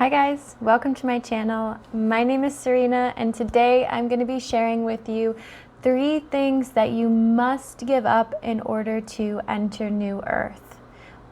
Hi guys, welcome to my channel. My name is Serena and today I'm going to be sharing with you 3 things that you must give up in order to enter New Earth.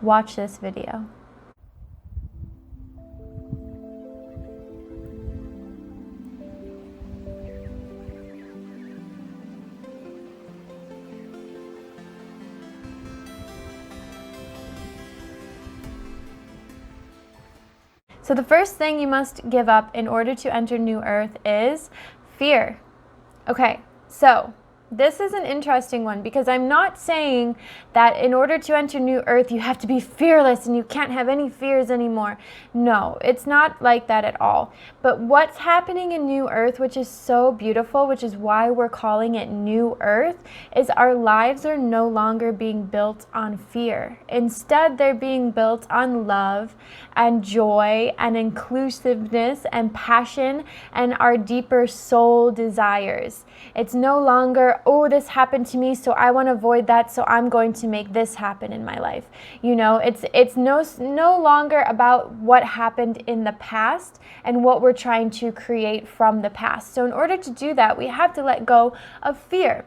Watch this video. So the first thing you must give up in order to enter New Earth is fear. Okay, so this is an interesting one because I'm not saying that in order to enter New Earth you have to be fearless and you can't have any fears anymore. No, it's not like that at all. But what's happening in New Earth, which is so beautiful, which is why we're calling it New Earth, is our lives are no longer being built on fear. Instead, they're being built on love and joy and inclusiveness and passion and our deeper soul desires. It's no longer, oh, this happened to me, so I want to avoid that, so I'm going to make this happen in my life. You know, it's no longer about what happened in the past and what we're trying to create from the past. So in order to do that, we have to let go of fear.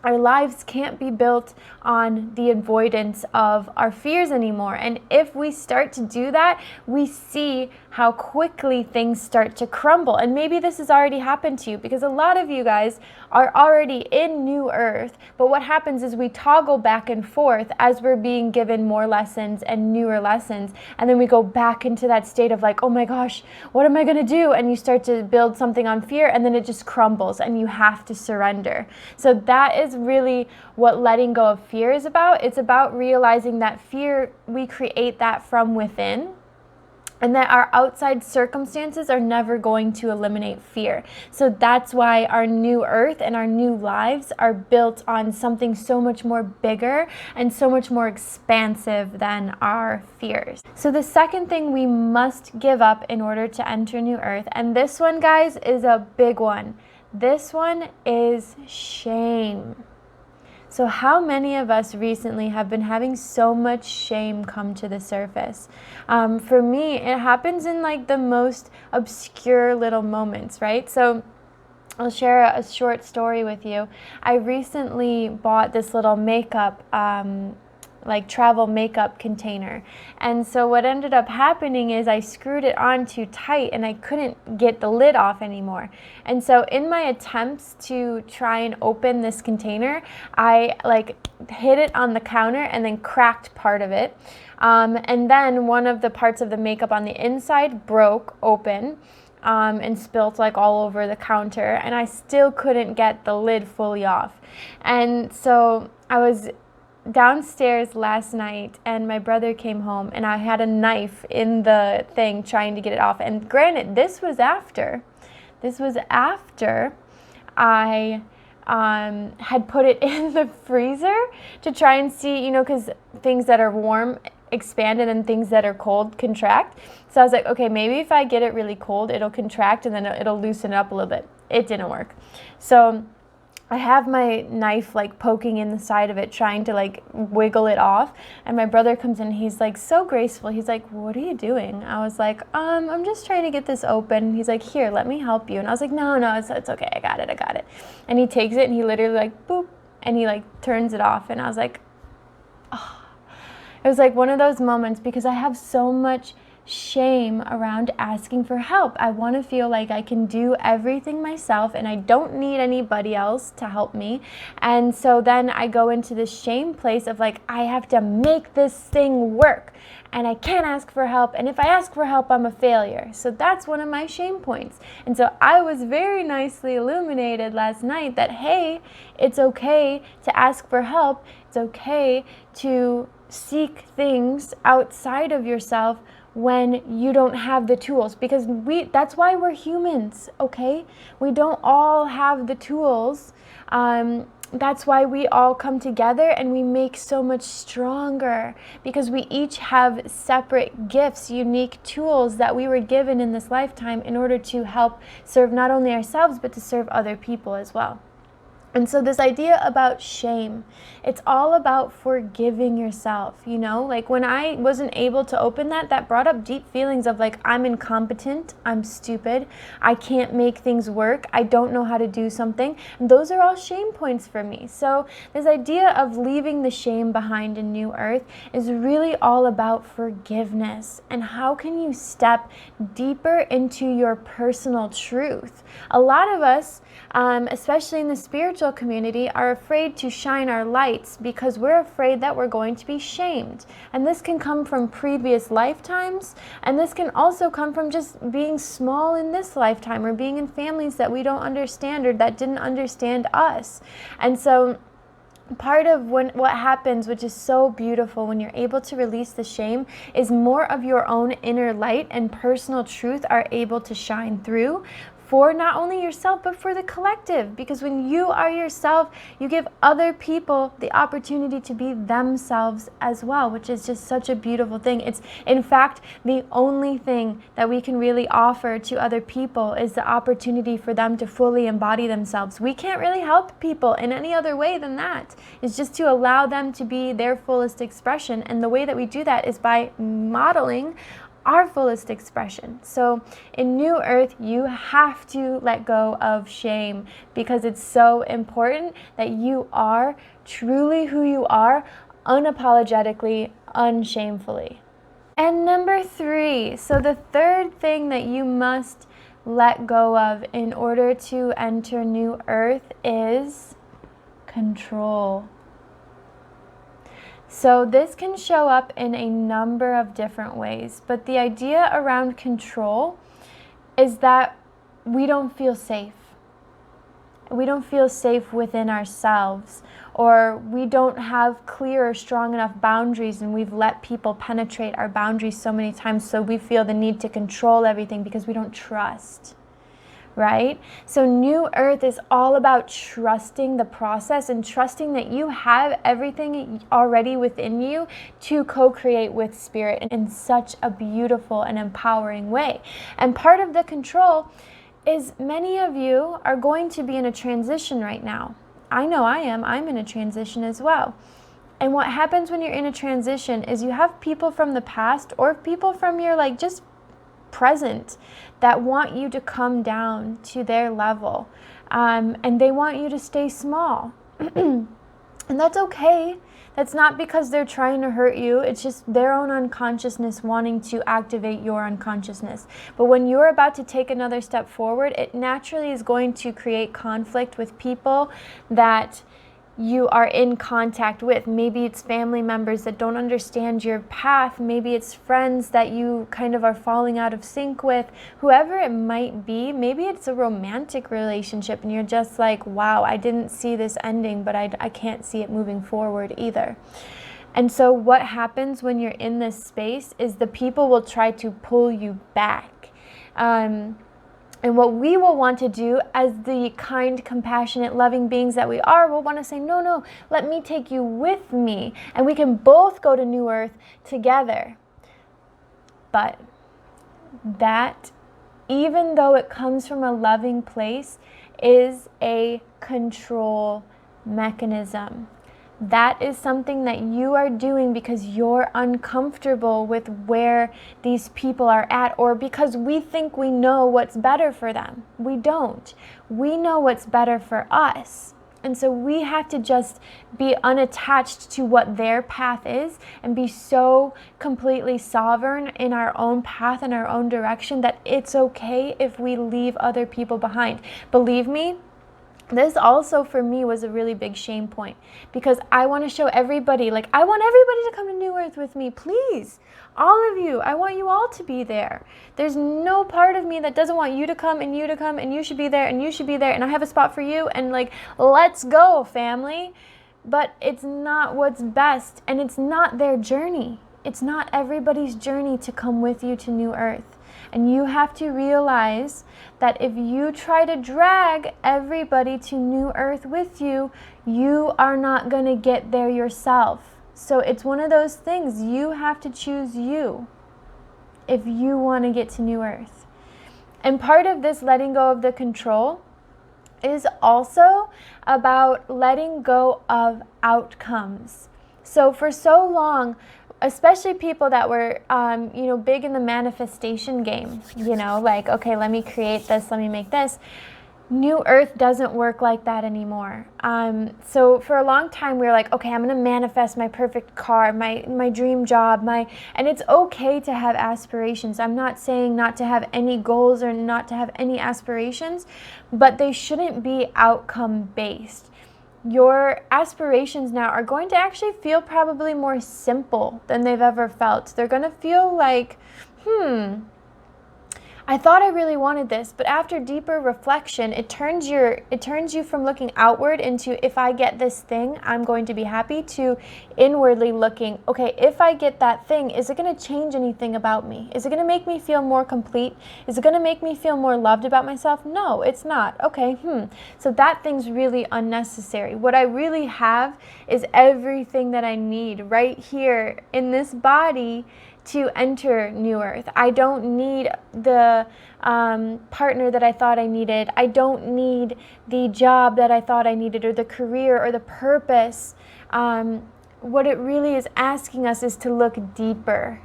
Our lives can't be built on the avoidance of our fears anymore. And if we start to do that, we see how quickly things start to crumble. And maybe this has already happened to you because a lot of you guys are already in New Earth. But what happens is we toggle back and forth as we're being given more lessons and newer lessons. And then we go back into that state of like, oh my gosh, what am I going to do? And you start to build something on fear and then it just crumbles and you have to surrender. So that is really what letting go of fear is about. It's about realizing that fear, we create that from within, and that our outside circumstances are never going to eliminate fear. So that's why our new earth and our new lives are built on something so much more bigger and so much more expansive than our fears. So the second thing we must give up in order to enter new earth, and this one, guys, is a big one. This one is shame. So how many of us recently have been having so much shame come to the surface? For me, it happens in like the most obscure little moments, right? So I'll share a short story with you. I recently bought this little makeup like travel makeup container. And so what ended up happening is I screwed it on too tight and I couldn't get the lid off anymore. And so in my attempts to try and open this container, I like hit it on the counter and then cracked part of it. And then one of the parts of the makeup on the inside broke open. And spilt like all over the counter, and I still couldn't get the lid fully off. And so I was downstairs last night and my brother came home and I had a knife in the thing trying to get it off. And granted, this was after I had put it in the freezer to try and see, you know, because things that are warm expand and then things that are cold contract. So I was like, okay, maybe if I get it really cold, it'll contract and then it'll loosen it up a little bit. It didn't work. So I have my knife like poking in the side of it, trying to like wiggle it off. And my brother comes in, he's like so graceful. He's like, what are you doing? I was like, I'm just trying to get this open. He's like, here, let me help you. And I was like, no, it's okay. I got it. And he takes it and he literally like, boop, and he like turns it off. And I was like, oh. It was like one of those moments because I have so much shame around asking for help. I want to feel like I can do everything myself and I don't need anybody else to help me. And so then I go into this shame place of like, I have to make this thing work and I can't ask for help. And if I ask for help, I'm a failure. So that's one of my shame points. And so I was very nicely illuminated last night that, hey, it's okay to ask for help. It's okay to seek things outside of yourself when you don't have the tools, because that's why we're humans, okay? We don't all have the tools. That's why we all come together and we make so much stronger, because we each have separate gifts, unique tools that we were given in this lifetime in order to help serve not only ourselves, but to serve other people as well. And so this idea about shame, it's all about forgiving yourself, like when I wasn't able to open that brought up deep feelings of like, I'm incompetent, I'm stupid, I can't make things work, I don't know how to do something. And those are all shame points for me. So this idea of leaving the shame behind in New Earth is really all about forgiveness. And how can you step deeper into your personal truth? A lot of us, especially in the spiritual community, are afraid to shine our lights because we're afraid that we're going to be shamed. And this can come from previous lifetimes, and this can also come from just being small in this lifetime, or being in families that we don't understand or that didn't understand us. And so part of what happens, which is so beautiful when you're able to release the shame, is more of your own inner light and personal truth are able to shine through for not only yourself, but for the collective. Because when you are yourself, you give other people the opportunity to be themselves as well, which is just such a beautiful thing. It's, in fact, the only thing that we can really offer to other people is the opportunity for them to fully embody themselves. We can't really help people in any other way than that. It's just to allow them to be their fullest expression. And the way that we do that is by modeling our fullest expression. So in New Earth, you have to let go of shame, because it's so important that you are truly who you are, unapologetically, unshamefully. And number 3, so the third thing that you must let go of in order to enter New Earth is control. So this can show up in a number of different ways, but the idea around control is that we don't feel safe. We don't feel safe within ourselves, or we don't have clear or strong enough boundaries, and we've let people penetrate our boundaries so many times, so we feel the need to control everything because we don't trust. Right? So New Earth is all about trusting the process and trusting that you have everything already within you to co-create with Spirit in such a beautiful and empowering way. And part of the control is many of you are going to be in a transition right now. I know I am. I'm in a transition as well. And what happens when you're in a transition is you have people from the past or people from your just present that want you to come down to their level, and they want you to stay small. And that's okay. That's not because they're trying to hurt you. It's just their own unconsciousness wanting to activate your unconsciousness. But when you're about to take another step forward, it naturally is going to create conflict with people that you are in contact with. Maybe it's family members that don't understand your path. Maybe it's friends that you kind of are falling out of sync with. Whoever it might be, maybe it's a romantic relationship and you're just like, wow, I didn't see this ending, but I can't see it moving forward either. And so what happens when you're in this space is the people will try to pull you back. And what we will want to do as the kind, compassionate, loving beings that we are, we'll want to say, no, let me take you with me. And we can both go to New Earth together. But that, even though it comes from a loving place, is a control mechanism. That is something that you are doing because you're uncomfortable with where these people are at, or because we think we know what's better for them. We don't. We know what's better for us. And so we have to just be unattached to what their path is and be so completely sovereign in our own path and our own direction that it's okay if we leave other people behind. Believe me, this also for me was a really big shame point, because I want to show everybody, I want everybody to come to New Earth with me, please. All of you, I want you all to be there. There's no part of me that doesn't want you to come and you to come, and you should be there and you should be there, and I have a spot for you, and let's go, family. But it's not what's best, and it's not their journey. It's not everybody's journey to come with you to New Earth. And you have to realize that if you try to drag everybody to New Earth with you, you are not going to get there yourself. So it's one of those things, you have to choose you if you want to get to New Earth. And part of this letting go of the control is also about letting go of outcomes. So for so long, especially people that were, big in the manifestation game, like, okay, let me create this, let me make this. New Earth doesn't work like that anymore. So for a long time, we were like, okay, I'm going to manifest my perfect car, my dream job, and it's okay to have aspirations. I'm not saying not to have any goals or not to have any aspirations, but they shouldn't be outcome based. Your aspirations now are going to actually feel probably more simple than they've ever felt. They're going to feel like, I thought I really wanted this, but after deeper reflection, it turns you from looking outward into, if I get this thing, I'm going to be happy, to inwardly looking, okay, if I get that thing, is it going to change anything about me? Is it going to make me feel more complete? Is it going to make me feel more loved about myself? No, it's not. Okay, so that thing's really unnecessary. What I really have is everything that I need right here in this body to enter New Earth. I don't need the partner that I thought I needed. I don't need the job that I thought I needed, or the career, or the purpose. What it really is asking us is to look deeper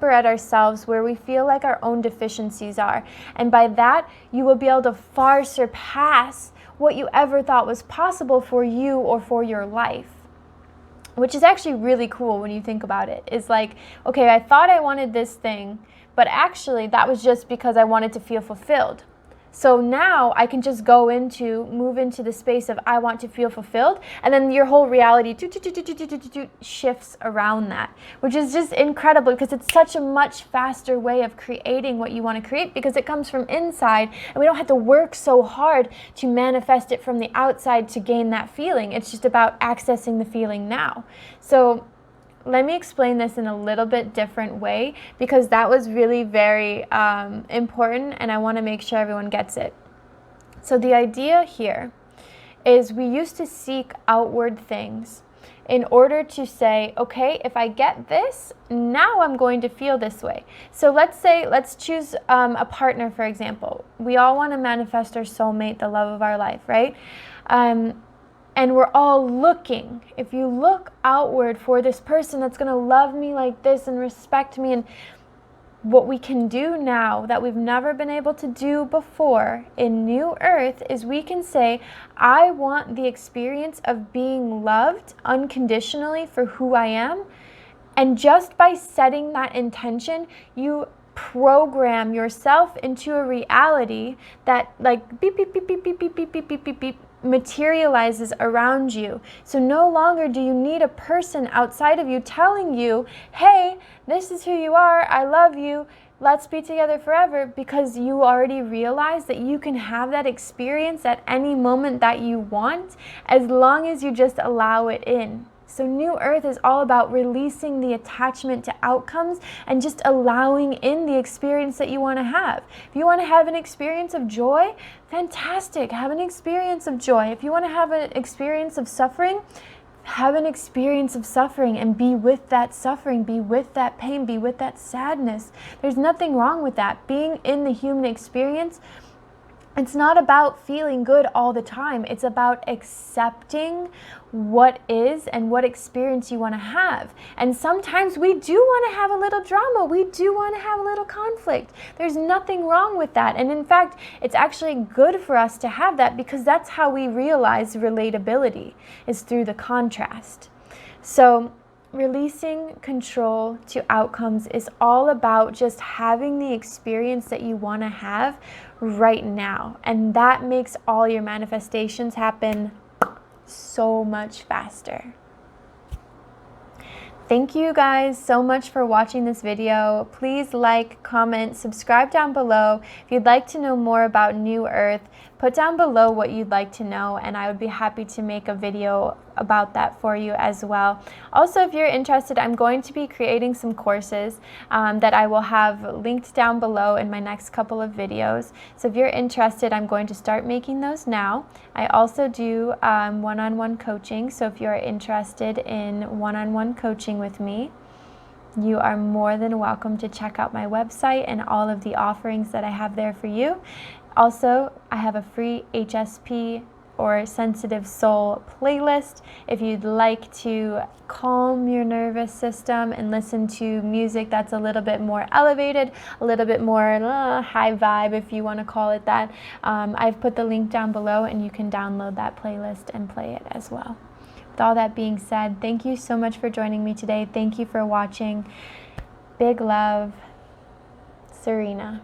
at ourselves, where we feel like our own deficiencies are. And by that, you will be able to far surpass what you ever thought was possible for you or for your life. Which is actually really cool when you think about it. It's like, okay, I thought I wanted this thing, but actually that was just because I wanted to feel fulfilled. So now I can just move into the space of, I want to feel fulfilled, and then your whole reality shifts around that, which is just incredible, because it's such a much faster way of creating what you want to create, because it comes from inside, and we don't have to work so hard to manifest it from the outside to gain that feeling. It's just about accessing the feeling now. So let me explain this in a little bit different way, because that was really very important, and I want to make sure everyone gets it. So the idea here is, we used to seek outward things in order to say, okay, if I get this, now I'm going to feel this way. So let's choose a partner, for example. We all want to manifest our soulmate, the love of our life, right? And we're all looking. If you look outward for this person that's going to love me like this and respect me, and what we can do now that we've never been able to do before in New Earth is, we can say, I want the experience of being loved unconditionally for who I am. And just by setting that intention, you program yourself into a reality that, like, beep, beep, beep, beep, beep, beep, beep, beep, beep, beep, beep, materializes around you. So no longer do you need a person outside of you telling you, hey, this is who you are, I love you, let's be together forever, because you already realize that you can have that experience at any moment that you want, as long as you just allow it in. So New Earth is all about releasing the attachment to outcomes and just allowing in the experience that you want to have. If you want to have an experience of joy, fantastic, have an experience of joy. If you want to have an experience of suffering, have an experience of suffering and be with that suffering, be with that pain, be with that sadness. There's nothing wrong with that. Being in the human experience, it's not about feeling good all the time. It's about accepting what is and what experience you want to have. And sometimes we do want to have a little drama. We do want to have a little conflict. There's nothing wrong with that. And in fact, it's actually good for us to have that, because that's how we realize relatability, is through the contrast. So releasing control to outcomes is all about just having the experience that you want to have right now. And that makes all your manifestations happen so much faster. Thank you guys so much for watching this video. Please like, comment, subscribe down below. If you'd like to know more about New Earth, put down below what you'd like to know, and I would be happy to make a video about that for you as well. Also, if you're interested, I'm going to be creating some courses that I will have linked down below in my next couple of videos. So if you're interested, I'm going to start making those now. I also do one-on-one coaching, so if you're interested in one-on-one coaching with me, you are more than welcome to check out my website and all of the offerings that I have there for you. Also, I have a free HSP or Sensitive Soul playlist if you'd like to calm your nervous system and listen to music that's a little bit more elevated, a little bit more high vibe, if you want to call it that. I've put the link down below and you can download that playlist and play it as well. With all that being said, thank you so much for joining me today. Thank you for watching. Big love, Serena.